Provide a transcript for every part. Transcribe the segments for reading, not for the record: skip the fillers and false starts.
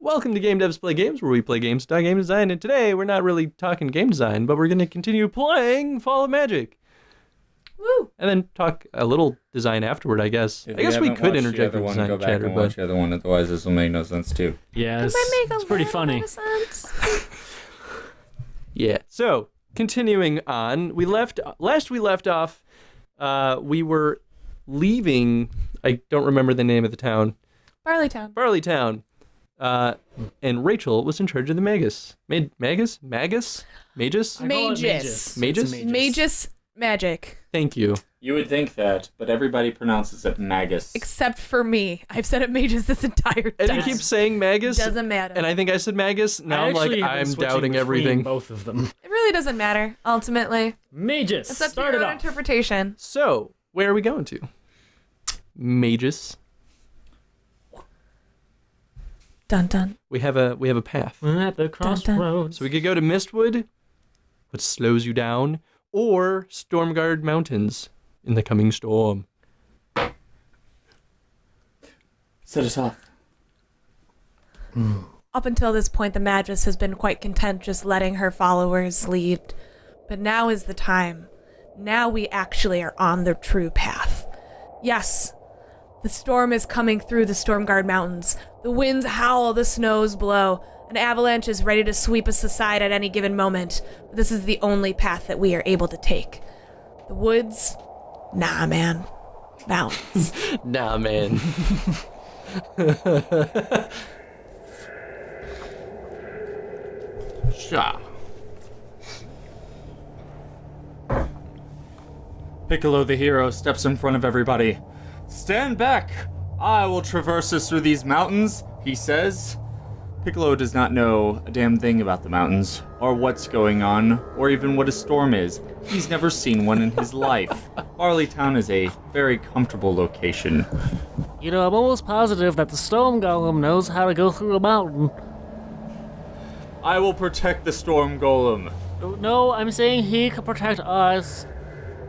Welcome to Game Devs Play Games, where we play games about game design, and today we're not really talking game design, but we're going to continue playing Fall of Magic. Woo! And then talk a little design afterward, I guess. I guess we could interject with design go back chatter, and but... watch the other one, otherwise this will make no sense too. Yeah, it's pretty funny. Yeah, so, continuing on, we left off, we were leaving, I don't remember the name of the town. Barleytown. And Rachel was in charge of the Magus. Magus? Magus magic. Thank you. You would think that, but everybody pronounces it Magus. Except for me. I've said it magus this entire time. And you keep saying Magus. Doesn't matter. And I think I said Magus. Now I'm doubting everything. Both of them. It really doesn't matter, ultimately. Magus. It's up to your own interpretation. So, where are we going to? Magus. Dun dun. We have a path. We're at the crossroads. So we could go to Mistwood, which slows you down, or Stormguard Mountains in the coming storm. Set us off. Up until this point, the Magus has been quite content just letting her followers lead. But now is the time. Now we actually are on the true path. Yes, the storm is coming through the Stormguard Mountains. The winds howl, the snows blow. An avalanche is ready to sweep us aside at any given moment. But this is the only path that we are able to take. The woods? Nah, man. Mountains. Nah, man. Sha. Piccolo the hero steps in front of everybody. Stand back! I will traverse us through these mountains, he says. Piccolo does not know a damn thing about the mountains, or what's going on, or even what a storm is. He's never seen one in his life. Barleytown is a very comfortable location. You know, I'm almost positive that the storm golem knows how to go through a mountain. I will protect the storm golem. No, I'm saying he can protect us.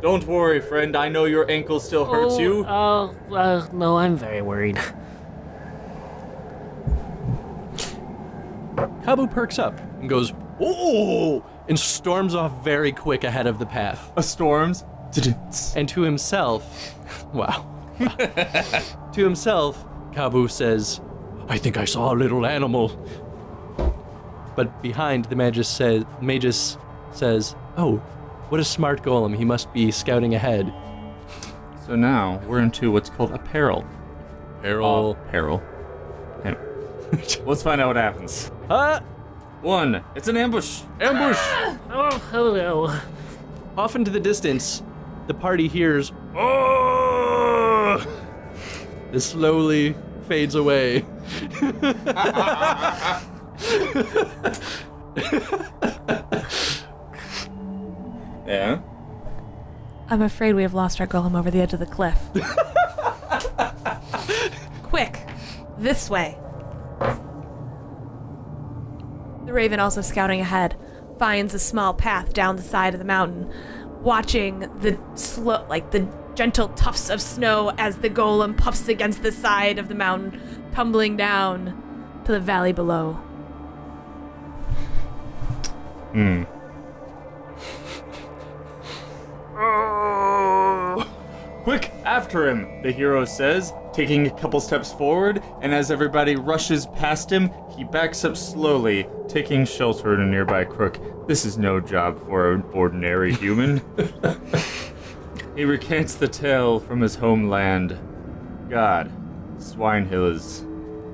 Don't worry, friend. I know your ankle still hurts you. No, I'm very worried. Kabu perks up and goes, "Oh!" and storms off very quick ahead of the path. A storm's. And to himself, wow. To himself, Kabu says, "I think I saw a little animal." But behind, the Magus says, "Oh, what a smart golem. He must be scouting ahead." So now we're into what's called a peril. Peril. Anyway, let's find out what happens. 1. It's an ambush. Ambush! Oh, hello. Off into the distance, the party hears, "Oh!" This slowly fades away. Yeah? I'm afraid we have lost our golem over the edge of the cliff. Quick! This way! The Raven, also scouting ahead, finds a small path down the side of the mountain, watching the gentle tufts of snow as the golem puffs against the side of the mountain, tumbling down to the valley below. Quick, after him, the hero says, taking a couple steps forward, and as everybody rushes past him, he backs up slowly, taking shelter in a nearby crook. This is no job for an ordinary human. He recants the tale from his homeland. God, Swine Hill is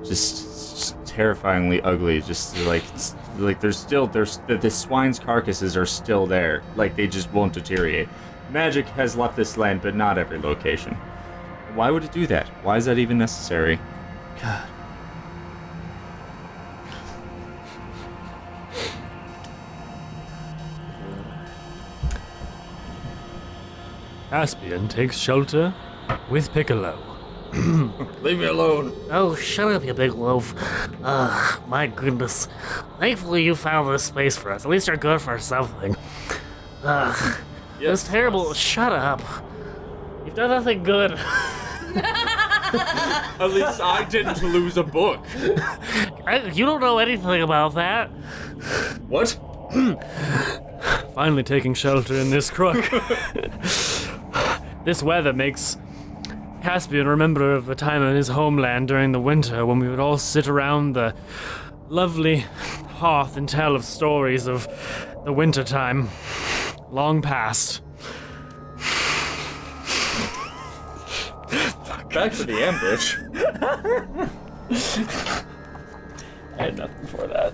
just terrifyingly ugly. Just like the swine's carcasses are still there. Like, they just won't deteriorate. Magic has left this land, but not every location. Why would it do that? Why is that even necessary? God. Caspian takes shelter with Piccolo. Leave me alone. Oh, shut up, you big loaf. My goodness. Thankfully you found this space for us. At least you're good for something. It's terrible. Shut up. You've done nothing good. At least I didn't lose a book. You don't know anything about that. What? Finally taking shelter in this crook. This weather makes Caspian remember of a time in his homeland during the winter when we would all sit around the lovely hearth and tell of stories of the winter time long past. Back to the ambush. I had nothing for that.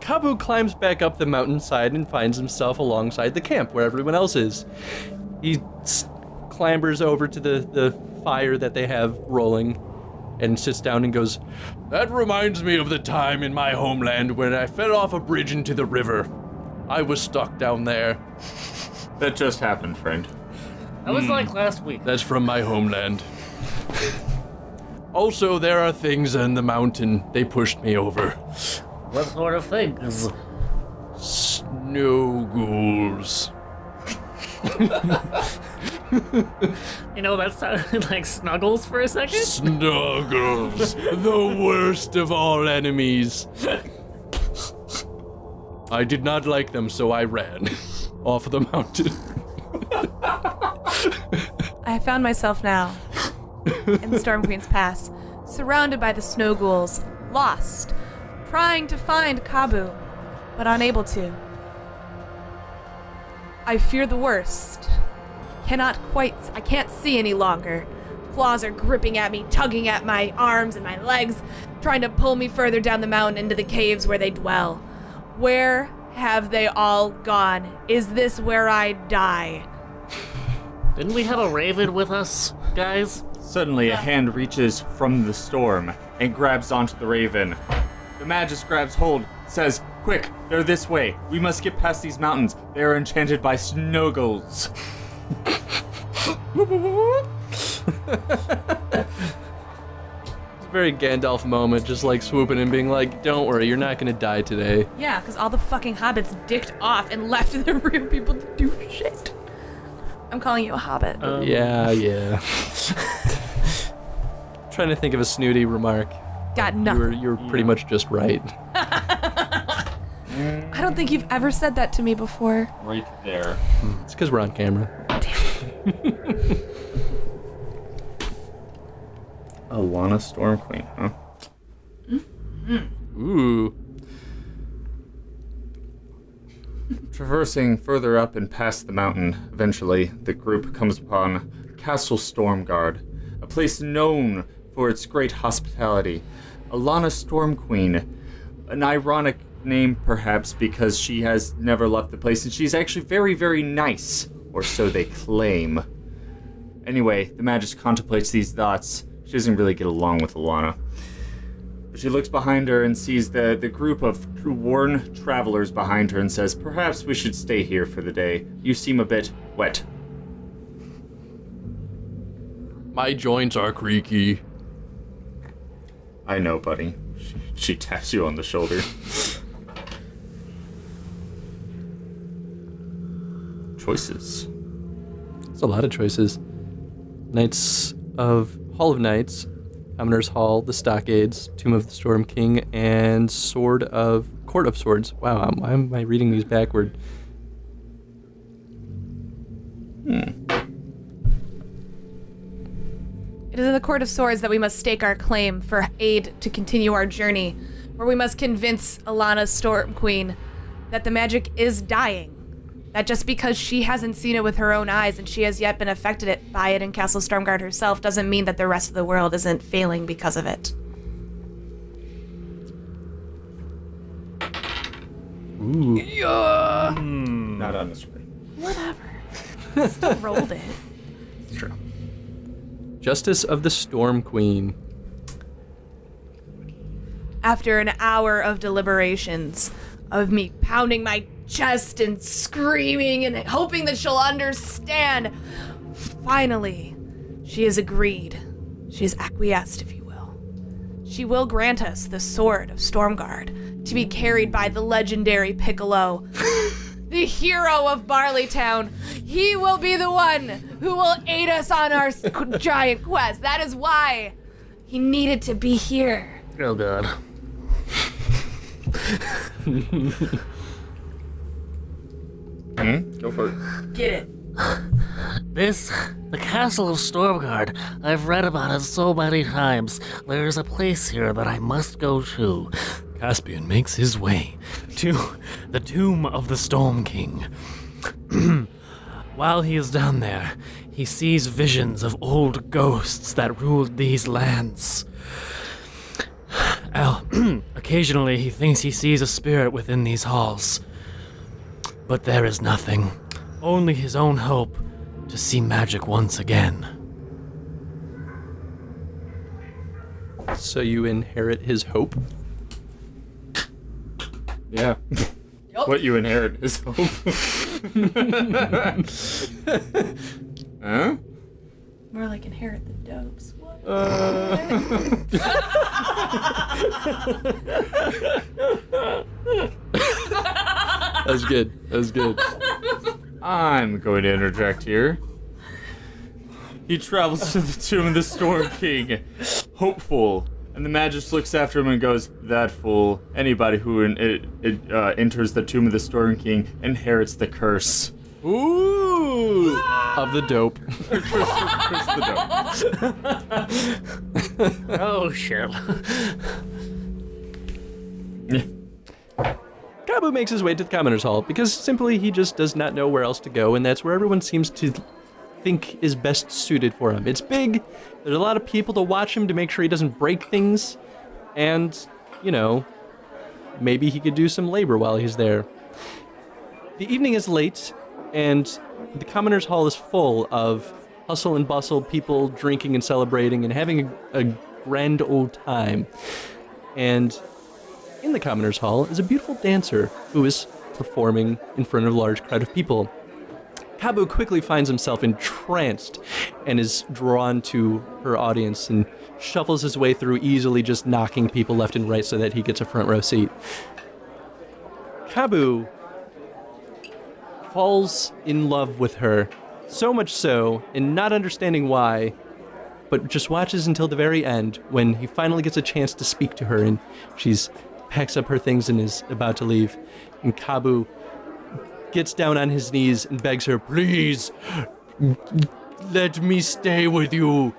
Kabu climbs back up the mountainside and finds himself alongside the camp where everyone else is. He clambers over to the fire that they have rolling and sits down and goes, "That reminds me of the time in my homeland when I fell off a bridge into the river. I was stuck down there. That just happened, friend. That was like last week. That's from my homeland. Also, there are things in the mountain. They pushed me over. What sort of things? Snow ghouls." You know, that sounded like Snuggles for a second. Snuggles, the worst of all enemies. I did not like them, so I ran off the mountain. I have found myself now in the Storm Queen's Pass, surrounded by the snow ghouls, lost, trying to find Kabu, but unable to. I fear the worst. I can't see any longer. Claws are gripping at me, tugging at my arms and my legs, trying to pull me further down the mountain into the caves where they dwell. Where have they all gone? Is this where I die? Didn't we have a raven with us, guys? Suddenly, a hand reaches from the storm and grabs onto the raven. The Magus grabs hold, says, "Quick, they're this way. We must get past these mountains. They are enchanted by snuggles." It's a very Gandalf moment, just like swooping and being like, "Don't worry, you're not gonna die today." Yeah, because all the fucking hobbits dicked off and left the real people to do shit. I'm calling you a hobbit. Yeah. Trying to think of a snooty remark. Got nothing. You're pretty much just right. I don't think you've ever said that to me before. Right there. It's because we're on camera. Alana Storm Queen, huh? Ooh. Traversing further up and past the mountain, eventually, the group comes upon Castle Stormguard, a place known for its great hospitality. Alana Storm Queen, an ironic name perhaps because she has never left the place, and she's actually very, very nice, or so they claim. Anyway, the Magus contemplates these thoughts. She doesn't really get along with Alana. She looks behind her and sees the group of worn travelers behind her and says, "Perhaps we should stay here for the day. You seem a bit wet." My joints are creaky. "I know, buddy." She taps you on the shoulder. Choices. It's a lot of choices. Knights of Hall of Knights, Commoner's Hall, the Stockades, Tomb of the Storm King, and Court of Swords. Wow, why am I reading these backward? It is in the Court of Swords that we must stake our claim for aid to continue our journey, where we must convince Alana Storm Queen that the magic is dying. That just because she hasn't seen it with her own eyes and she has yet been affected by it in Castle Stormguard herself doesn't mean that the rest of the world isn't failing because of it. Ooh. Yeah. Not on the screen. Whatever. Still rolled it. It's true. Justice of the Storm Queen. After an hour of deliberations, of me pounding my chest and screaming and hoping that she'll understand, finally, she has agreed. She has acquiesced, if you will. She will grant us the Sword of Stormguard to be carried by the legendary Piccolo, the hero of Barleytown. He will be the one who will aid us on our giant quest. That is why He needed to be here. Oh god. Go for it. Get it. The castle of Stormguard. I've read about it so many times. There's a place here that I must go to. Caspian makes his way to the tomb of the Storm King. While he is down there, he sees visions of old ghosts that ruled these lands. Occasionally, he thinks he sees a spirit within these halls. But there is nothing. Only his own hope to see magic once again. So you inherit his hope? Yeah. What you inherit is hope. Huh? More like inherit the dopes. What? That's good. That's good. I'm going to interject here. He travels to the tomb of the Storm King, hopeful, and the Magus looks after him and goes, "That fool. Anybody who enters the tomb of the Storm King inherits the curse." Ooh! Of the dope. Curse the dope. Oh shit. Kabu makes his way to the Commoner's Hall because simply he just does not know where else to go, and that's where everyone seems to think is best suited for him. It's big, there's a lot of people to watch him to make sure he doesn't break things, and, you know, maybe he could do some labor while he's there. The evening is late, and the Commoner's Hall is full of hustle and bustle, people drinking and celebrating and having a grand old time. And in the Commoner's Hall is a beautiful dancer who is performing in front of a large crowd of people. Kabu quickly finds himself entranced and is drawn to her audience and shuffles his way through, easily just knocking people left and right so that he gets a front row seat. Kabu falls in love with her, so much so, and not understanding why, but just watches until the very end when he finally gets a chance to speak to her, and she's packs up her things and is about to leave. And Kabu gets down on his knees and begs her, "Please, let me stay with you."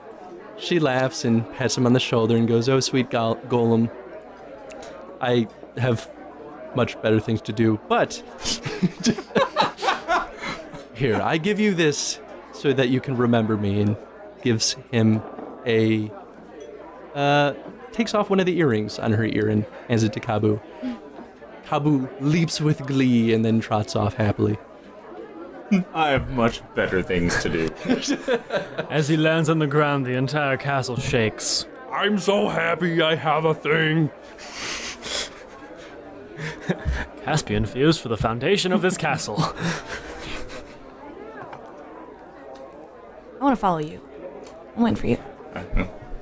She laughs and pats him on the shoulder and goes, "Oh, sweet golem, I have much better things to do, but here, I give you this so that you can remember me," and gives him takes off one of the earrings on her ear and hands it to Kabu. Kabu leaps with glee and then trots off happily. I have much better things to do. As he lands on the ground, the entire castle shakes. I'm so happy I have a thing. Caspian fears for the foundation of this castle. I want to follow you. I'm waiting for you.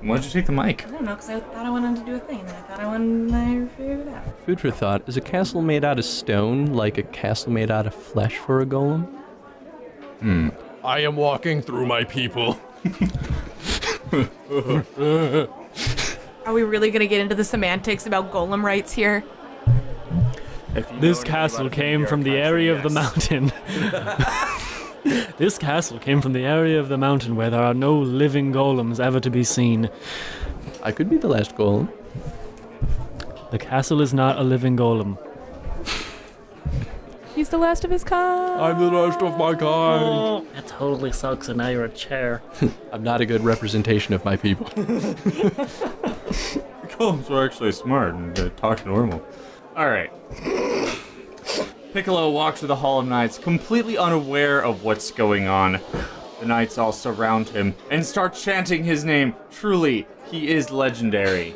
Why'd you take the mic? I don't know, because I thought I wanted to do a thing, and then I thought I figured it out. Food for thought. Is a castle made out of stone like a castle made out of flesh for a golem? I am walking through my people. Are we really going to get into the semantics about golem rights here? This castle came from the area of the mountain. This castle came from the area of the mountain where there are no living golems ever to be seen. I could be the last golem. The castle is not a living golem. He's the last of his kind. I'm the last of my kind. Oh, that totally sucks, and now you're a chair. I'm not a good representation of my people. Golems are actually smart and talk normal. Alright. Piccolo walks through the Hall of Knights, completely unaware of what's going on. The knights all surround him and start chanting his name. Truly, he is legendary.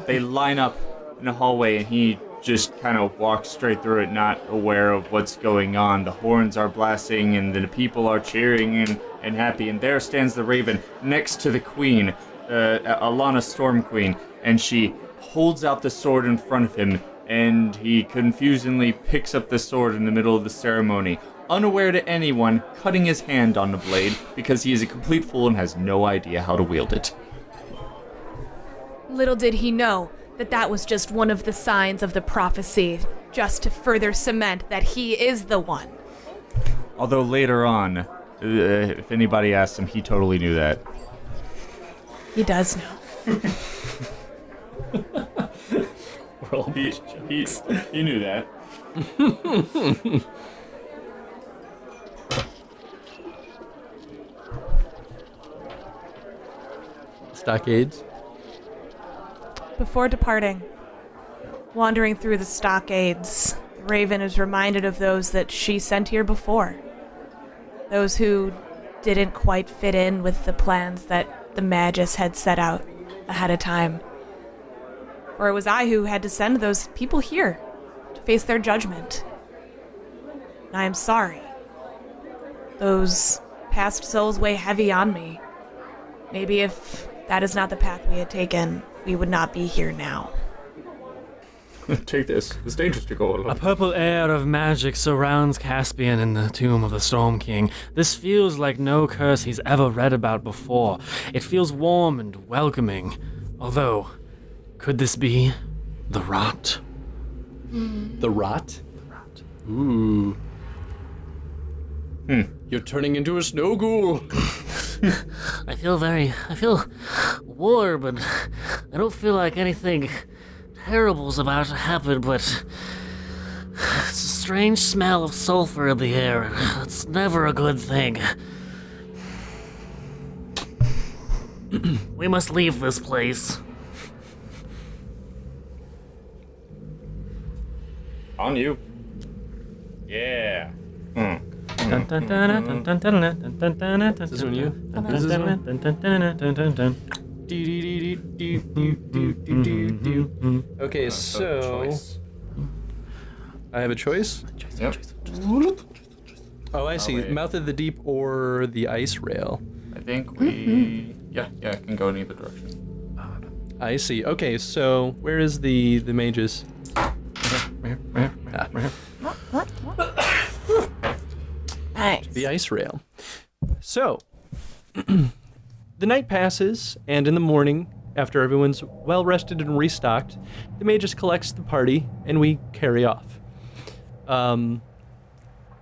They line up in a hallway and he just kind of walks straight through it, not aware of what's going on. The horns are blasting and the people are cheering and happy. And there stands the Raven next to the Queen, Alana Storm Queen, and she holds out the sword in front of him, and he confusedly picks up the sword in the middle of the ceremony, unaware to anyone, cutting his hand on the blade because he is a complete fool and has no idea how to wield it. Little did he know that that was just one of the signs of the prophecy, just to further cement that he is the one. Although later on, if anybody asked him, he totally knew that. He does know. We're all He knew that. Stockades. Before departing, wandering through the stockades, the Raven is reminded of those that she sent here before. Those who didn't quite fit in with the plans that the Magus had set out ahead of time. Or it was I who had to send those people here to face their judgment. And I am sorry. Those past souls weigh heavy on me. Maybe if that is not the path we had taken, we would not be here now. Take this. It's dangerous to go A alone. purple air of magic surrounds Caspian in the tomb of the Storm King. This feels like no curse he's ever read about before. It feels warm and welcoming. Although, could this be the rot? The rot? Ooh. You're turning into a snow ghoul. I feel warm, and I don't feel like anything terrible's about to happen, but it's a strange smell of sulfur in the air, and it's never a good thing. We must leave this place. On you. Yeah. This is when you- Okay, so I have a choice. Yep. Oh, I see. wait. Mouth of the Deep or the ice rail. I think we. Yeah, it can go in either direction. I see. Okay, so where is the mages? Nice. The ice rail. So, the night passes, and in the morning, after everyone's well rested and restocked, the magus collects the party, and we carry off.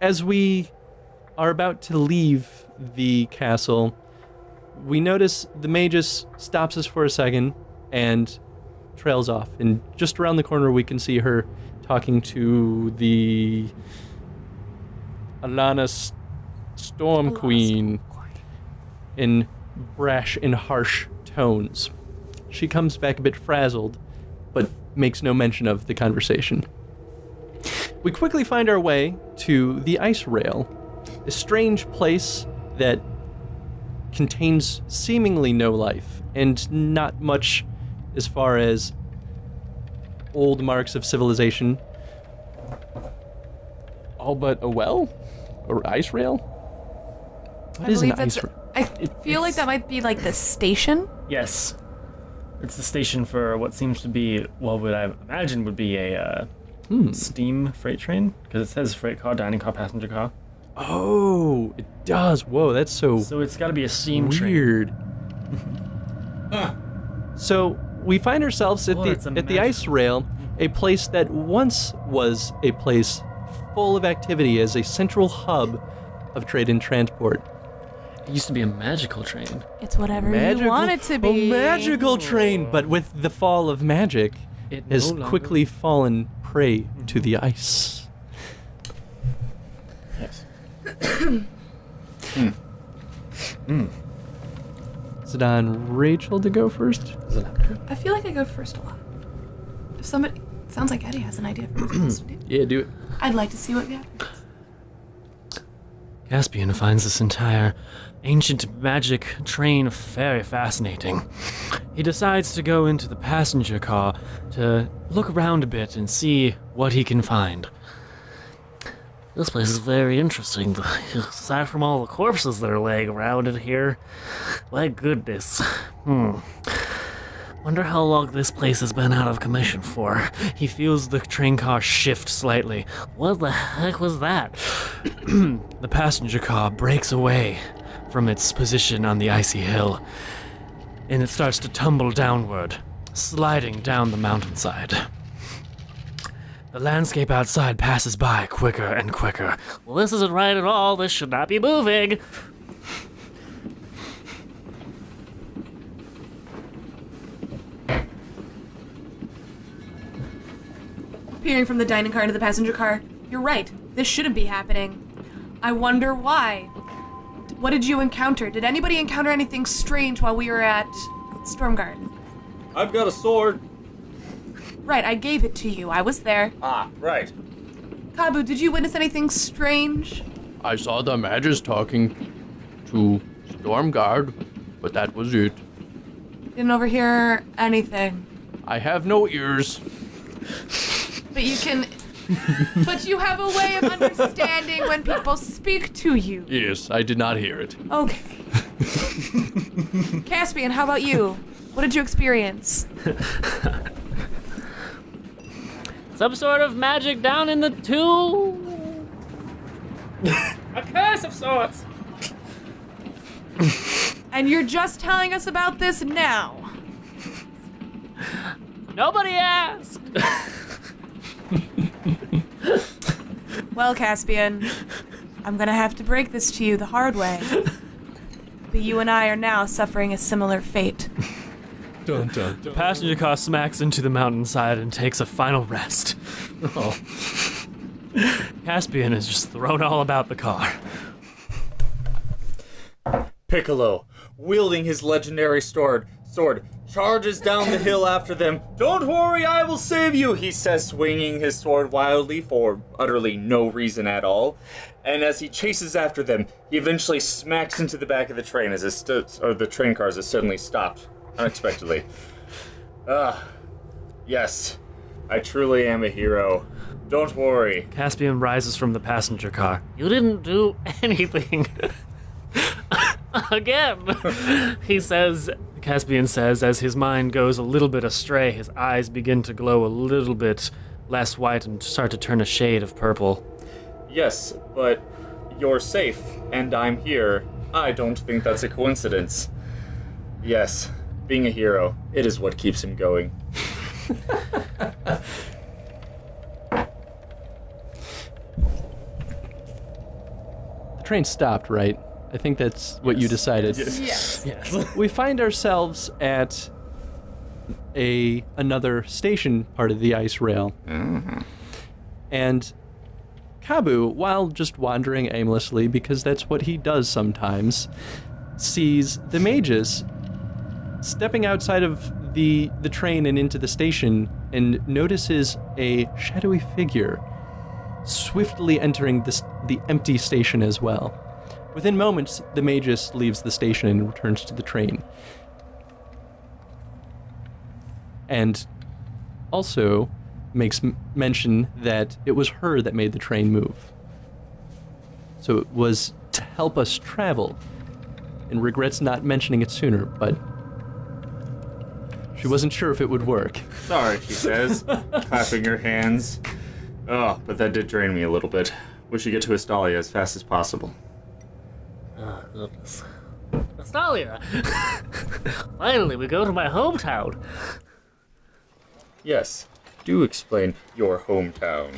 As we are about to leave the castle, we notice the magus stops us for a second and trails off. And just around the corner, we can see her talking to the Alana Storm Queen in brash and harsh tones. She comes back a bit frazzled, but makes no mention of the conversation. We quickly find our way to the ice rail, a strange place that contains seemingly no life and not much as far as old marks of civilization. All but a well? Or ice rail? What is an ice rail? I feel like that might be like the station. Yes. It's the station for what seems to be, what would I imagine would be a steam freight train, because it says freight car, dining car, passenger car. Oh, it does. Whoa, that's so So it's got to be a steam train. weird. So we find ourselves at Oh, it's a the ice rail, a place that once was a place full of activity as a central hub of trade and transport. It used to be a magical train. It's whatever you want it to be. A magical train, but with the fall of magic, It has no longer- quickly fallen prey to the ice. Yes. Is it on Rachel to go first? I feel like I go first a lot. If somebody sounds like Eddie has an idea for what we're supposed to do, Yeah, do it. I'd like to see what happens. Caspian finds this entire ancient magic train very fascinating. He decides to go into the passenger car to look around a bit and see what he can find. This place is very interesting. Aside from all the corpses that are laying around in here, my goodness. Wonder how long this place has been out of commission for. He feels the train car shift slightly. What the heck was that? The passenger car breaks away from its position on the icy hill, and it starts to tumble downward. sliding down the mountainside. The landscape outside passes by quicker and quicker. Well, this isn't right at all. This should not be moving. Peering from the dining car into the passenger car. You're right. This shouldn't be happening. I wonder why. What did you encounter? Did anybody encounter anything strange while we were at Stormguard? I've got a sword. Right, I gave it to you. I was there. Ah, right. Kabu, did you witness anything strange? I saw the Magus talking to Stormguard, but that was it. Didn't overhear anything. I have no ears. But you can... But you have a way of understanding when people speak to you. Yes, I did not hear it. Okay. Caspian, how about you? What did you experience? Some sort of magic down in the tube. A curse of sorts! And you're just telling us about this now? Nobody asked. Well, Caspian, I'm gonna have to break this to you the hard way. But you and I are now suffering a similar fate. Dun, dun, The passenger car smacks into the mountainside and takes a final rest. Oh. Caspian is just thrown all about the car. Piccolo, wielding his legendary sword, charges down the hill after them. Don't worry, I will save you, he says, swinging his sword wildly for utterly no reason at all. And as he chases after them, he eventually smacks into the back of the train as the train cars is suddenly stopped unexpectedly. Yes, I truly am a hero. Don't worry. Caspian rises from the passenger car. You didn't do anything. Again. Caspian says, as his mind goes a little bit astray, his eyes begin to glow a little bit less white and start to turn a shade of purple. Yes, but you're safe, and I'm here. I don't think that's a coincidence. Yes, being a hero, it is what keeps him going. The train stopped, right? I think that's what you decided. Yes. We find ourselves at another station part of the ice rail. Mm-hmm. And Kabu, while just wandering aimlessly, because that's what he does sometimes, sees the mages stepping outside of the train and into the station and notices a shadowy figure swiftly entering the empty station as well. Within moments, the magus leaves the station and returns to the train. And also makes mention that it was her that made the train move. So it was to help us travel, and regrets not mentioning it sooner, but she wasn't sure if it would work. Sorry, she says, clapping her hands. Oh, but that did drain me a little bit. We should get to Astalia as fast as possible. Oh, goodness. Astalia! Finally, we go to my hometown. Yes, do explain your hometown.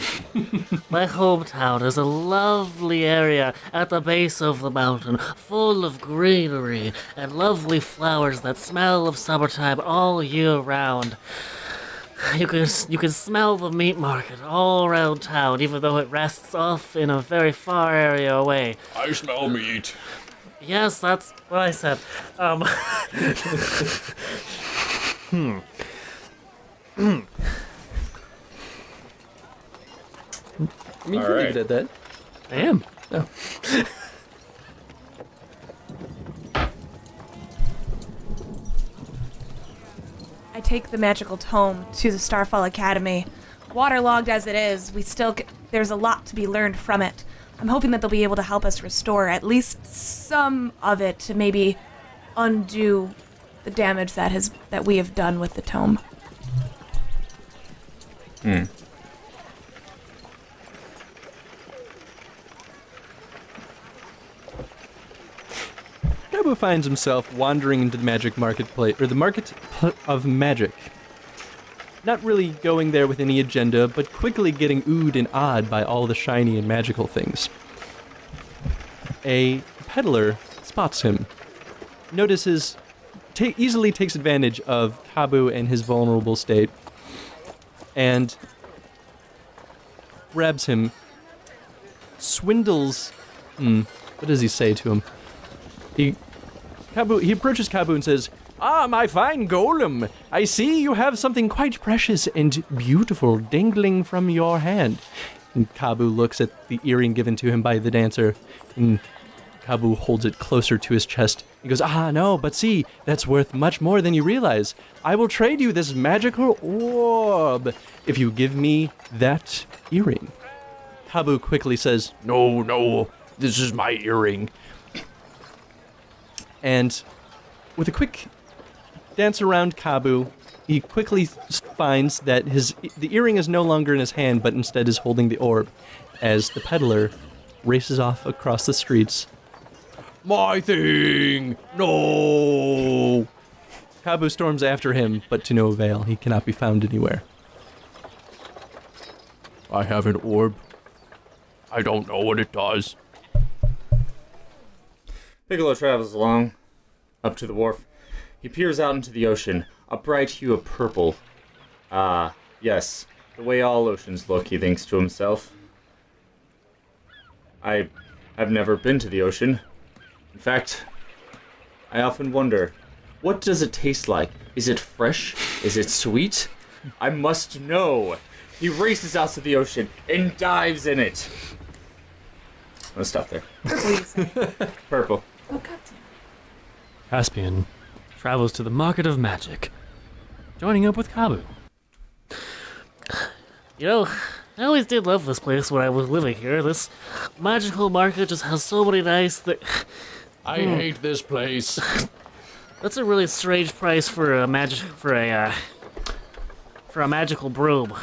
My hometown is a lovely area at the base of the mountain, full of greenery and lovely flowers that smell of summertime all year round. You can smell the meat market all around town, even though it rests off in a very far area away. I smell meat. Yes, that's what I said. I mean, you All can right. leave it at that. I am. Oh. I take the magical tome to the Starfall Academy. Waterlogged as it is, there's a lot to be learned from it. I'm hoping that they'll be able to help us restore at least some of it to maybe undo the damage that we have done with the tome. Kabu finds himself wandering into the magic marketplace, or the market of magic, not really going there with any agenda, but quickly getting oohed and awed by all the shiny and magical things. A peddler spots him, notices, easily takes advantage of Kabu and his vulnerable state, and grabs him, swindles. What does he say to him? He approaches Kabu and says, "Ah, my fine golem, I see you have something quite precious and beautiful dangling from your hand." And Kabu looks at the earring given to him by the dancer, and Kabu holds it closer to his chest. He goes, "Ah, no, but see, that's worth much more than you realize. I will trade you this magical orb if you give me that earring." Kabu quickly says, No, this is my earring." And with a quick dance around Kabu, he quickly finds that the earring is no longer in his hand, but instead is holding the orb, as the peddler races off across the streets. "My thing! No!" Kabu storms after him, but to no avail. He cannot be found anywhere. "I have an orb. I don't know what it does." Piccolo travels along, up to the wharf. He peers out into the ocean, a bright hue of purple. Ah, yes, the way all oceans look, he thinks to himself. I have never been to the ocean. In fact, I often wonder, what does it taste like? Is it fresh? Is it sweet? I must know. He races out to the ocean and dives in it. I'm gonna stop there. Purple, you say? Purple. Oh, goddamn. Caspian travels to the Market of Magic, joining up with Kabu. You know, I always did love this place when I was living here. This magical market just has so many nice things. I hate this place. That's a really strange price for a magical broom.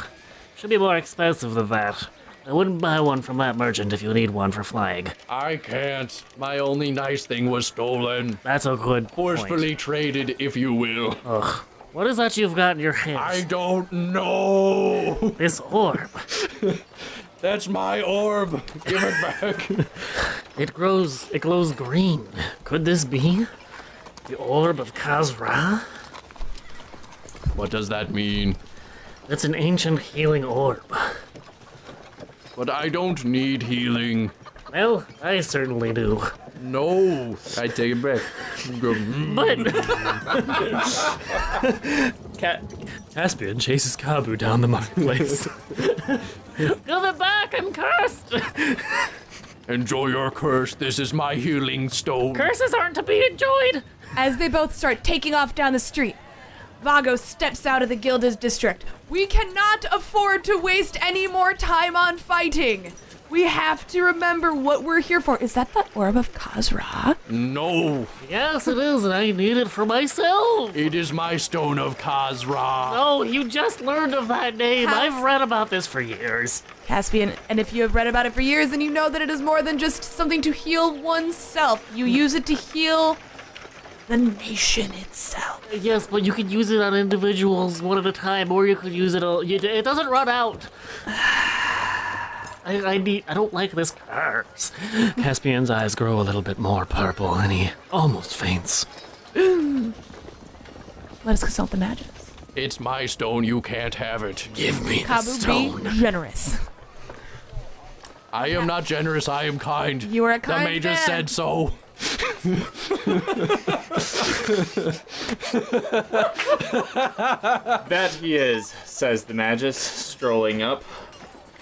Should be more expensive than that. I wouldn't buy one from that merchant if you need one for flying. I can't. My only nice thing was stolen. That's a good Forcefully point. traded, if you will. Ugh. What is that you've got in your hands? I don't know. This orb. That's my orb. Give it back. It glows green. Could this be the orb of Khazra? What does that mean? It's an ancient healing orb. But I don't need healing. Well, I certainly do. No. I take it back. But Caspian chases Kabu down the marketplace. give it back, I'm cursed. Enjoy your curse. This is my healing stone. Curses aren't to be enjoyed. As they both start taking off down the street, Vago steps out of the Gilda's district. "We cannot afford to waste any more time on fighting. We have to remember what we're here for." Is that the Orb of Khazra? No. Yes, it is, and I need it for myself. It is my stone of Khazra. Oh, you just learned of that name. I've read about this for years. Caspian, and if you have read about it for years, then you know that it is more than just something to heal oneself. You use it to heal the nation itself. Yes, but you can use it on individuals one at a time, or you could use it all. It doesn't run out. I don't like this curse. Caspian's eyes grow a little bit more purple, and he almost faints. Let us consult the Magus. It's my stone. You can't have it. Give me the Kabu, stone. be generous. I am not generous. I am kind. You are a kind The Magus man. said so. That he is, says the Magus, strolling up.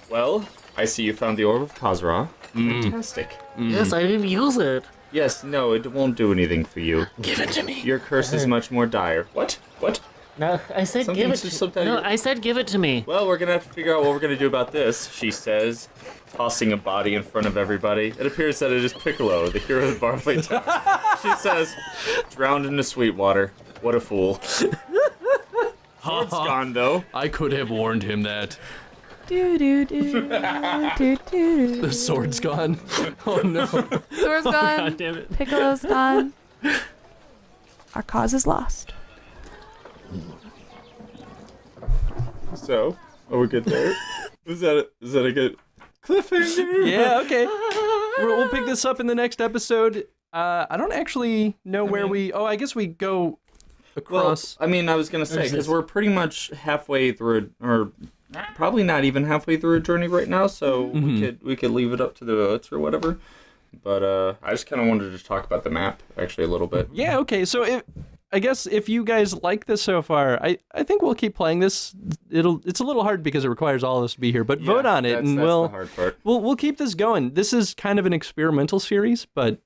Well, I see you found the Orb of Khazra. Fantastic. Yes, I didn't use it. Yes, no, it won't do anything for you. Give it to me. Your curse is much more dire. What? No, I said Something give it to- to something- No, I said give it to me. Well, we're gonna have to figure out what we're gonna do about this, she says, tossing a body in front of everybody. It appears that it is Piccolo, the hero of Barley Town. She says, drowned into sweet water. What a fool. Sword's gone, though. I could have warned him that. Do do do do do. The sword's gone. Oh no. Sword's gone. God damn it. Piccolo's gone. Our cause is lost. So, are we good there? Is that a good cliffhanger? Yeah, okay. We'll pick this up in the next episode. I don't actually know where I guess we go across. Well, I was going to say, because we're pretty much halfway through, or probably not even halfway through a journey right now, so we could leave it up to the votes or whatever. But I just kind of wanted to talk about the map, actually, a little bit. Yeah, okay. So I guess if you guys like this so far, I think we'll keep playing this. It's a little hard because it requires all of us to be here, but vote on it, and that's the hard part. We'll keep this going. This is kind of an experimental series, but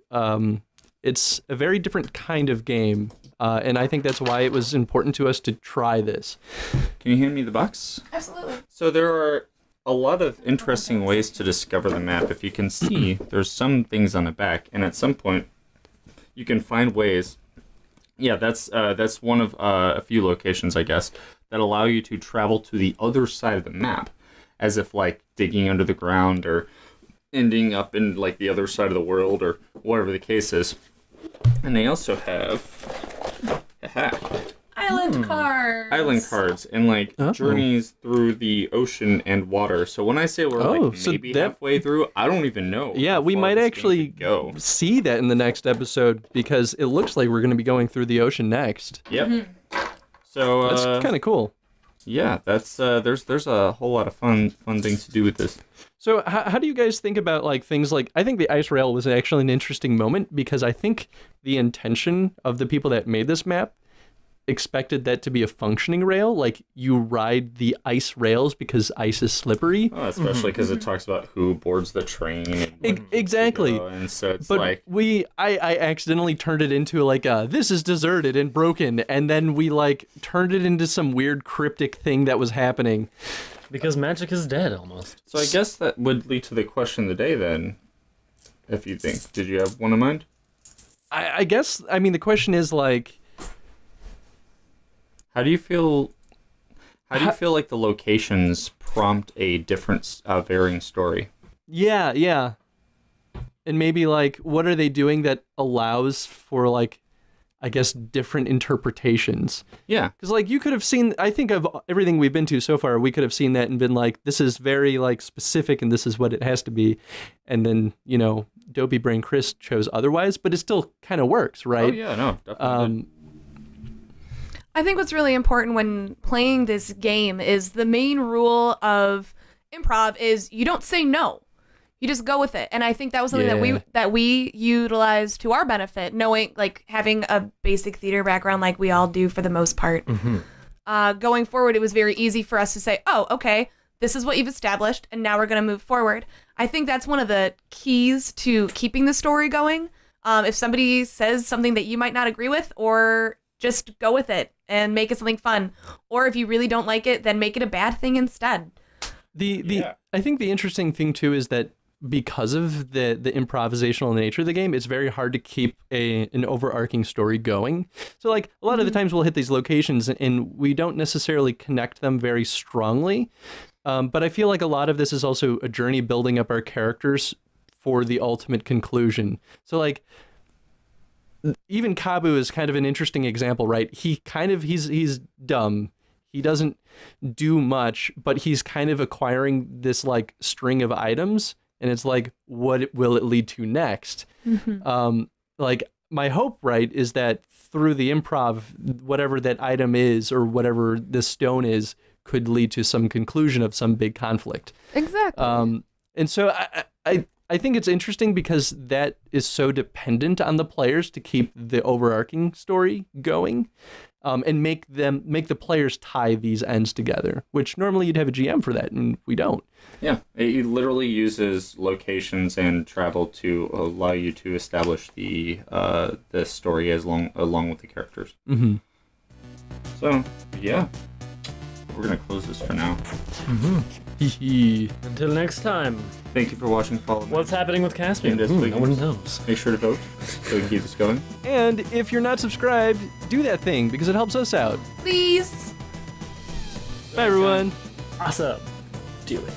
it's a very different kind of game, and I think that's why it was important to us to try this. Can you hand me the box? Absolutely. So there are a lot of interesting ways to discover the map. If you can see, there's some things on the back, and at some point, you can find ways. Yeah, that's one of a few locations, I guess, that allow you to travel to the other side of the map, as if like digging under the ground or ending up in like the other side of the world or whatever the case is. And they also have a hack. Island cards. Island cards and like journeys through the ocean and water. So when I say we're maybe halfway through, I don't even know. Yeah, we might actually see that in the next episode because it looks like we're going to be going through the ocean next. Yep. So that's kind of cool. Yeah, that's there's a whole lot of fun things to do with this. So how do you guys think about like things like, I think the ice rail was actually an interesting moment because I think the intention of the people that made this map expected that to be a functioning rail, like you ride the ice rails because ice is slippery. Oh, especially because it talks about who boards the train. And exactly. And so it's but I accidentally turned it into like this is deserted and broken, and then we like turned it into some weird cryptic thing that was happening. Because magic is dead almost. So I guess that would lead to the question of the day then, if you think. Did you have one in mind? I guess, the question is like, How do you feel like the locations prompt a different, varying story? Yeah. And maybe, like, what are they doing that allows for, like, I guess, different interpretations? Yeah. Because, like, you could have seen, I think of everything we've been to so far, we could have seen that and been like, this is very, like, specific and this is what it has to be. And then, Dopey Brain Chris chose otherwise, but it still kind of works, right? Oh, yeah, no, definitely. I think what's really important when playing this game is the main rule of improv is you don't say no. You just go with it. And I think that was something that we utilized to our benefit, knowing, like, having a basic theater background like we all do for the most part. Mm-hmm. Going forward, it was very easy for us to say, oh, okay, this is what you've established, and now we're going to move forward. I think that's one of the keys to keeping the story going. If somebody says something that you might not agree with, or just go with it and make it something fun. Or if you really don't like it, then make it a bad thing instead. I think the interesting thing too is that because of the improvisational nature of the game, it's very hard to keep an overarching story going. So like a lot of the times we'll hit these locations and we don't necessarily connect them very strongly. But I feel like a lot of this is also a journey building up our characters for the ultimate conclusion. So like, even Kabu is kind of an interesting example, right? He's dumb. He doesn't do much, but he's kind of acquiring this like string of items, and it's like, what will it lead to next? Mm-hmm. Like my hope, right, is that through the improv, whatever that item is or whatever this stone is could lead to some conclusion of some big conflict. Exactly. And so I think it's interesting because that is so dependent on the players to keep the overarching story going, and make the players tie these ends together, which normally you'd have a GM for that, and we don't. Yeah, it literally uses locations and travel to allow you to establish the story along with the characters. Mm-hmm. So, yeah, we're going to close this for now. Mm-hmm. Until next time. Thank you for watching. Follow me. What's happening with Caspian? No one knows. Make sure to vote so we can keep this going. And if you're not subscribed, do that thing because it helps us out. Please. Bye, everyone. Awesome. Do it.